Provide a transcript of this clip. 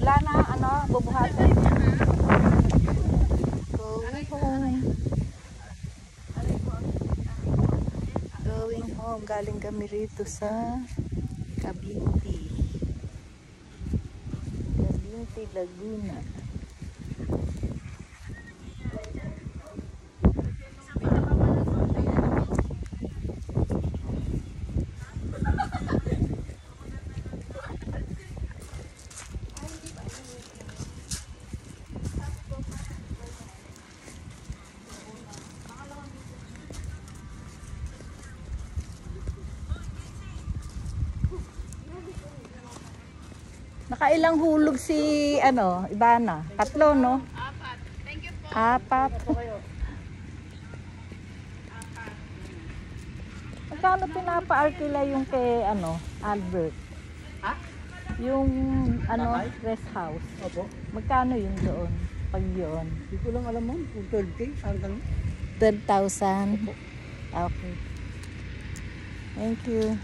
Wala na, ano, bubuhatin. Going home. Going home. Galing kami rito sa Cabinti. Cabinti, Laguna. Nakailang hulog si ano, Ivana? 3, no? 4. Thank you po. 4. Magkano pinapa-arkila yung kay ano, Albert? Ha? Yung ano, rest house. Opo. Magkano yun doon? Pag yun? Hindi ko lang alam mo kung 12K hanggang 12,000. Okay. Thank you.